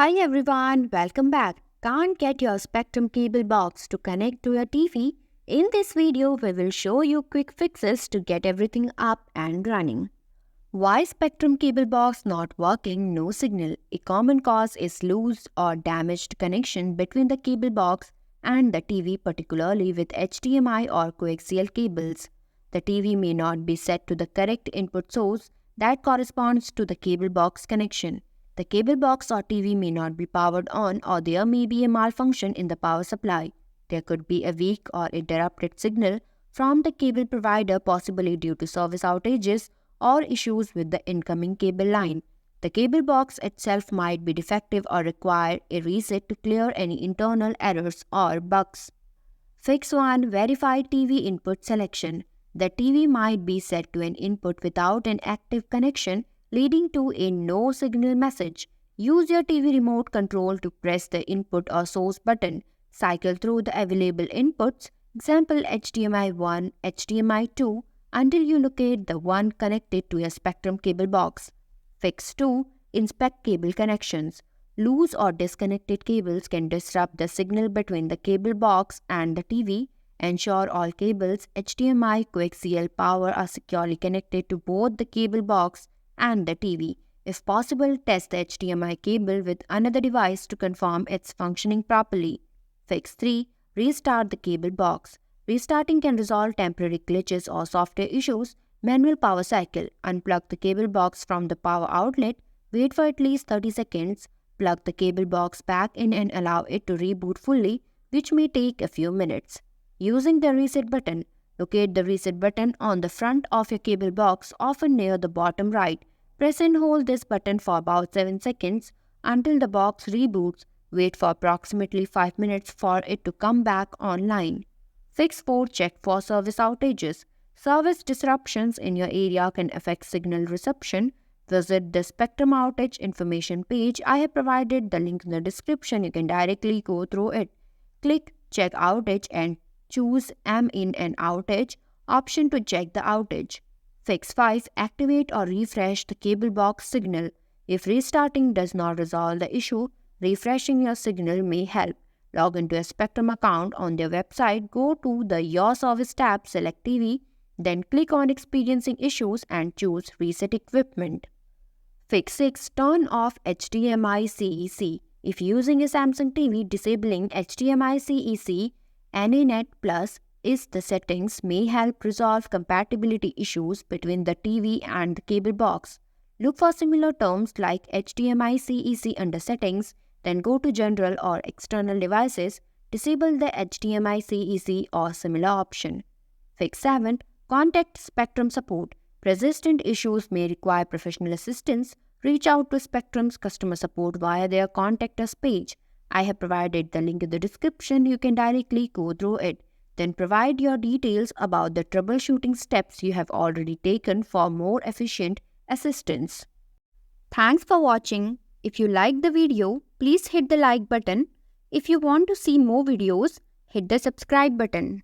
Hi everyone, welcome back. Can't get your Spectrum cable box to connect to your TV? In this video, we will show you quick fixes to get everything up and running. Why Spectrum cable box not working, no signal? A common cause is loose or damaged connection between the cable box and the TV, particularly with HDMI or coaxial cables. The TV may not be set to the correct input source that corresponds to the cable box connection. The cable box or TV may not be powered on, or there may be a malfunction in the power supply. There could be a weak or interrupted signal from the cable provider, possibly due to service outages or issues with the incoming cable line. The cable box itself might be defective or require a reset to clear any internal errors or bugs. Fix 1. Verify TV input selection. The TV might be set to an input without an active connection, leading to a no signal message. Use your TV remote control to press the input or source button. Cycle through the available inputs, example HDMI 1, HDMI 2, until you locate the one connected to your Spectrum cable box. Fix 2. Inspect cable connections. Loose or disconnected cables can disrupt the signal between the cable box and the TV. Ensure all cables, HDMI, coaxial power are securely connected to both the cable box and the TV. If possible, test the HDMI cable with another device to confirm it's functioning properly. Fix 3. Restart the cable box. Restarting can resolve temporary glitches or software issues. Manual power cycle. Unplug the cable box from the power outlet. Wait for at least 30 seconds. Plug the cable box back in and allow it to reboot fully, which may take a few minutes. Using the reset button. Locate the reset button on the front of your cable box, often near the bottom right. Press and hold this button for about 7 seconds until the box reboots. Wait for approximately 5 minutes for it to come back online. Fix 4. Check for service outages. Service disruptions in your area can affect signal reception. Visit the Spectrum outage information page. I have provided the link in the description. You can directly go through it. Click Check Outage and choose Am in an outage option to check the outage. Fix 5. Activate or refresh the cable box signal. If restarting does not resolve the issue, refreshing your signal may help. Log into a Spectrum account on their website, go to the Your Service tab, select TV, then click on Experiencing Issues and choose Reset Equipment. Fix 6. Turn off HDMI CEC. If using a Samsung TV, disabling HDMI CEC AnyNet Plus is the settings may help resolve compatibility issues between the TV and the cable box. Look for similar terms like HDMI CEC under Settings, then go to General or External Devices, disable the HDMI CEC or similar option. Fix 7. Contact Spectrum support. Persistent issues may require professional assistance. Reach out to Spectrum's customer support via their Contact Us page. I have provided the link in the description. You can directly go through it. Then provide your details about the troubleshooting steps you have already taken for more efficient assistance. Thanks for watching. If you liked the video, please hit the like button. If you want to see more videos, hit the subscribe button.